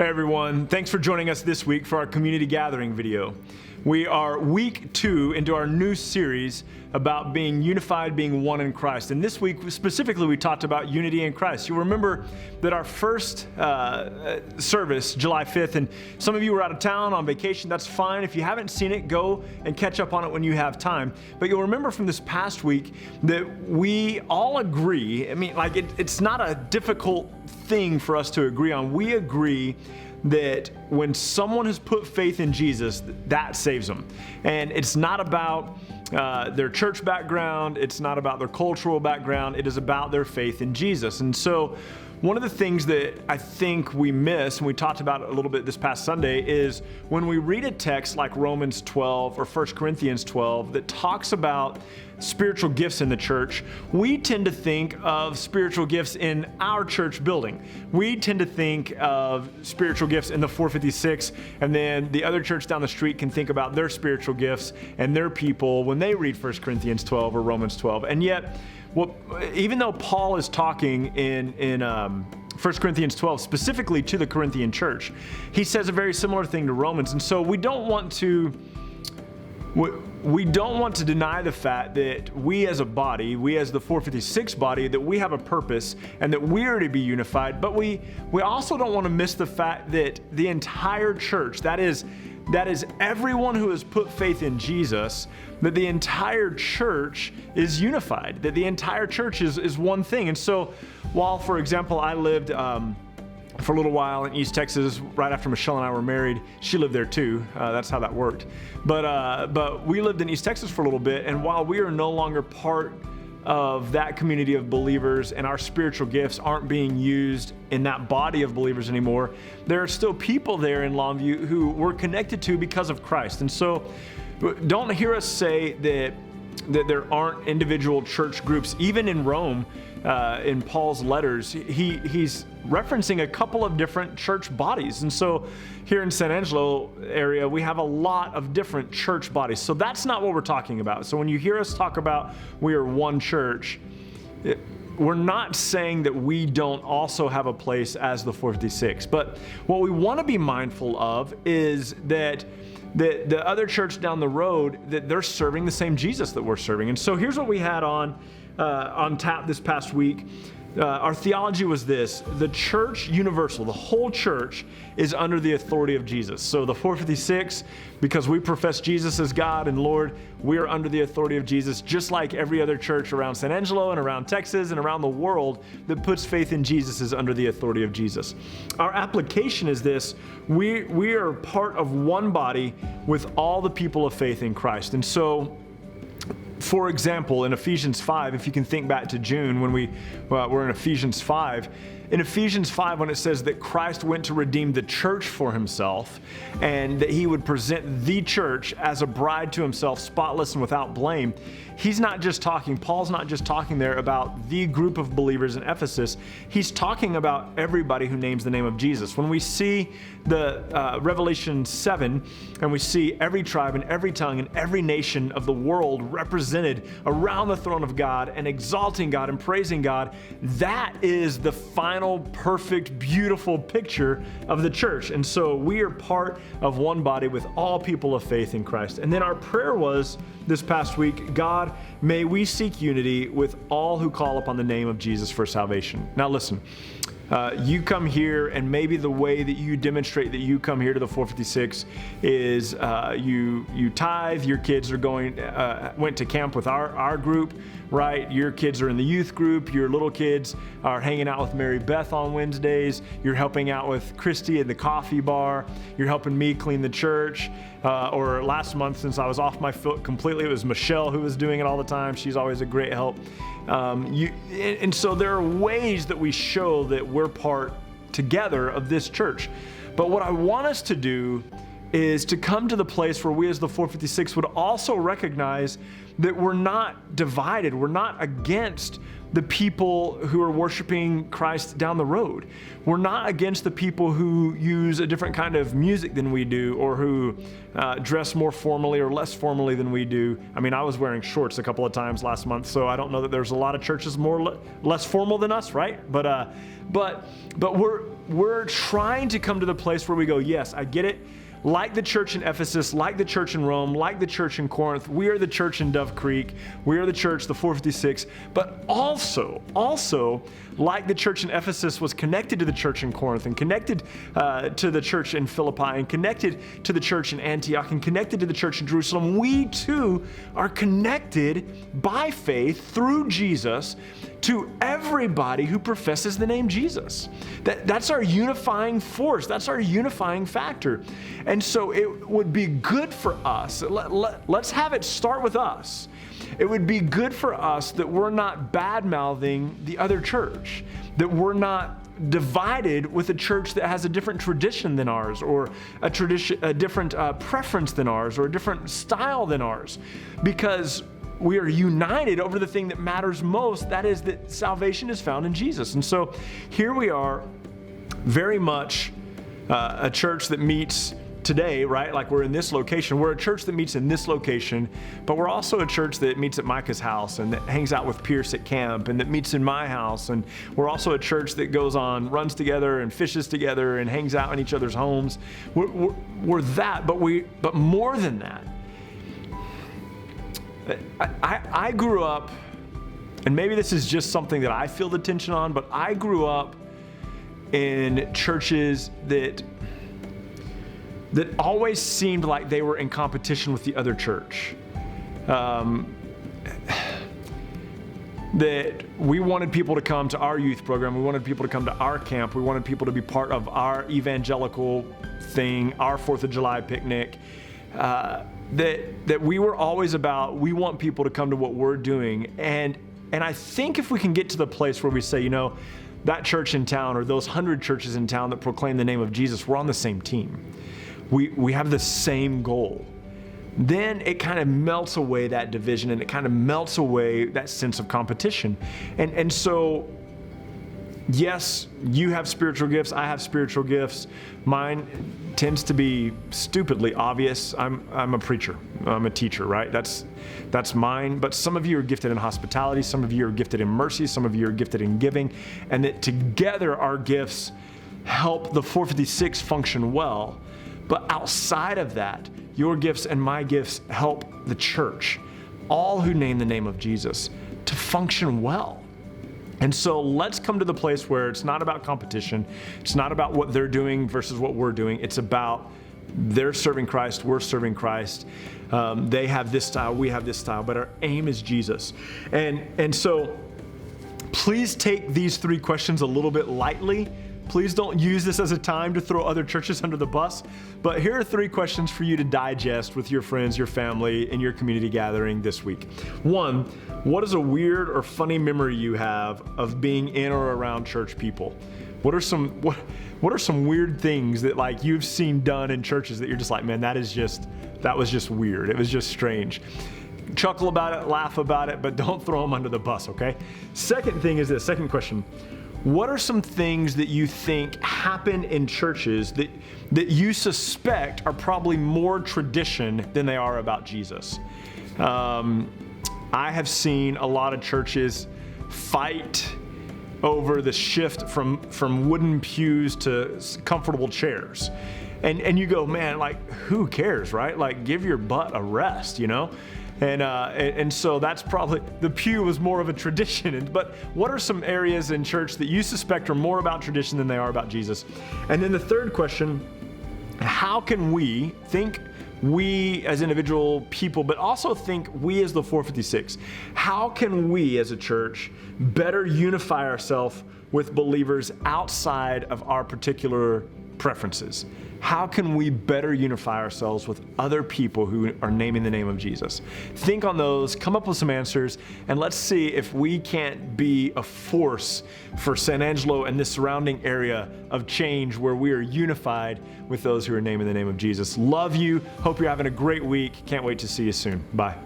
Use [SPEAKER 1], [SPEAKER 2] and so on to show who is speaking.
[SPEAKER 1] Hey everyone, thanks for joining us this week for our community gathering video. We are week 2 into our new series about being unified, being one in Christ. And this week specifically we talked about unity in Christ. You'll remember that our first service, July 5th, and some of you were out of town on vacation. That's fine. If you haven't seen it, go and catch up on it when you have time. But you'll remember from this past week that we all agree, it's not a difficult thing for us to agree on. We agree that when someone has put faith in Jesus, that saves them. And it's not about their church background, it's not about their cultural background, it is about their faith in Jesus. And so one of the things that I think we miss, and we talked about it a little bit this past Sunday, is when we read a text like Romans 12 or 1 Corinthians 12 that talks about spiritual gifts in the church, we tend to think of spiritual gifts in our church building. We tend to think of spiritual gifts in the 456, and then the other church down the street can think about their spiritual gifts and their people when they read 1 Corinthians 12 or Romans 12. And yet, even though Paul is talking in 1 Corinthians 12 specifically to the Corinthian church, he says a very similar thing to Romans. And so we don't want to deny the fact that we as a body, we as the 456 body, that we have a purpose and that we are to be unified. But we also don't want to miss the fact that the entire church, that is everyone who has put faith in Jesus, that the entire church is unified, that the entire church is one thing. And so while, for example, I lived for a little while in East Texas right after Michelle and I were married, she lived there too. That's how that worked. But we lived in East Texas for a little bit, and while we are no longer part of that community of believers and our spiritual gifts aren't being used in that body of believers anymore, there are still people there in Longview who we're connected to because of Christ. And so don't hear us say that there aren't individual church groups. Even in Rome, in Paul's letters, he's referencing a couple of different church bodies. And so here in San Angelo area, we have a lot of different church bodies. So that's not what we're talking about. So when you hear us talk about we are one church, we're not saying that we don't also have a place as the 456. But what we want to be mindful of is that the other church down the road, that they're serving the same Jesus that we're serving. And so here's what we had on tap this past week. Our theology was this: the church universal, the whole church, is under the authority of Jesus. So the 456, because we profess Jesus as God and Lord, we are under the authority of Jesus, just like every other church around San Angelo and around Texas and around the world that puts faith in Jesus is under the authority of Jesus. Our application is this: we are part of one body with all the people of faith in Christ. And so, for example, in Ephesians 5, if you can think back to June when we were in Ephesians 5, in Ephesians 5, when it says that Christ went to redeem the church for himself and that he would present the church as a bride to himself, spotless and without blame, Paul's not just talking there about the group of believers in Ephesus. He's talking about everybody who names the name of Jesus. When we see the Revelation 7 and we see every tribe and every tongue and every nation of the world represented around the throne of God and exalting God and praising God, that is the final, perfect, beautiful picture of the church. And so we are part of one body with all people of faith in Christ. And then our prayer was this past week, God, may we seek unity with all who call upon the name of Jesus for salvation. Now listen, you come here, and maybe the way that you demonstrate that you come here to the 456 is you tithe. Your kids are went to camp with our group, right? Your kids are in the youth group. Your little kids are hanging out with Mary Beth on Wednesdays. You're helping out with Christy at the coffee bar. You're helping me clean the church. Or last month, since I was off my foot completely, it was Michelle who was doing it all the time. She's always a great help. And so there are ways that we show that we're part together of this church. But what I want us to do is to come to the place where we as the 456 would also recognize that we're not divided. We're not against the people who are worshiping Christ down the road. We're not against the people who use a different kind of music than we do, or who dress more formally or less formally than we do. I mean, I was wearing shorts a couple of times last month, so I don't know that there's a lot of churches less formal than us, right? But we're trying to come to the place where we go, yes, I get it. Like the church in Ephesus, like the church in Rome, like the church in Corinth, we are the church in Dove Creek, we are the church, the 456, but also, like the church in Ephesus was connected to the church in Corinth, and connected to the church in Philippi, and connected to the church in Antioch, and connected to the church in Jerusalem, we too are connected by faith through Jesus to everybody who professes the name Jesus. That's our unifying force. That's our unifying factor. And so it would be good for us, let's have it start with us. It would be good for us that we're not bad-mouthing the other church, that we're not divided with a church that has a different tradition than ours, or a different preference than ours, or a different style than ours, because we are united over the thing that matters most, that is that salvation is found in Jesus. And so here we are, very much a church that meets today, right? Like we're in this location. We're a church that meets in this location, but we're also a church that meets at Micah's house, and that hangs out with Pierce at camp, and that meets in my house. And we're also a church that goes on runs together and fishes together and hangs out in each other's homes. We're that, but more than that. I grew up, and maybe this is just something that I feel the tension on, but I grew up in churches that always seemed like they were in competition with the other church. That we wanted people to come to our youth program, we wanted people to come to our camp, we wanted people to be part of our evangelical thing, our 4th of July picnic. That we were always about, we want people to come to what we're doing. And I think if we can get to the place where we say, you know, that church in town, or those 100 churches in town that proclaim the name of Jesus, we're on the same team. We have the same goal. Then it kind of melts away that division, and it kind of melts away that sense of competition. And so, yes, you have spiritual gifts, I have spiritual gifts. Mine tends to be stupidly obvious. I'm a preacher, I'm a teacher, right? That's mine. But some of you are gifted in hospitality, some of you are gifted in mercy, some of you are gifted in giving, and that together our gifts help the 456 function well. But outside of that, your gifts and my gifts help the church, all who name the name of Jesus, to function well. And so let's come to the place where it's not about competition. It's not about what they're doing versus what we're doing. It's about they're serving Christ, we're serving Christ. They have this style, we have this style, but our aim is Jesus. And so please take these 3 questions a little bit lightly. Please don't use this as a time to throw other churches under the bus. But here are 3 questions for you to digest with your friends, your family, in your community gathering this week. 1, what is a weird or funny memory you have of being in or around church people? What are some weird things that like you've seen done in churches that you're just like, man, that was just weird. It was just strange. Chuckle about it, laugh about it, but don't throw them under the bus, okay? Second thing is this, second question. What are some things that you think happen in churches that you suspect are probably more tradition than they are about Jesus? I have seen a lot of churches fight over the shift from wooden pews to comfortable chairs. And you go, man, like, who cares, right? Like, give your butt a rest, you know? And so that's probably, the pew was more of a tradition. But what are some areas in church that you suspect are more about tradition than they are about Jesus? And then the third question, how can we as individual people, but also think we as the 456, how can we as a church better unify ourselves with believers outside of our particular preferences? How can we better unify ourselves with other people who are naming the name of Jesus? Think on those, come up with some answers, and let's see if we can't be a force for San Angelo and this surrounding area of change where we are unified with those who are naming the name of Jesus. Love you. Hope you're having a great week. Can't wait to see you soon. Bye.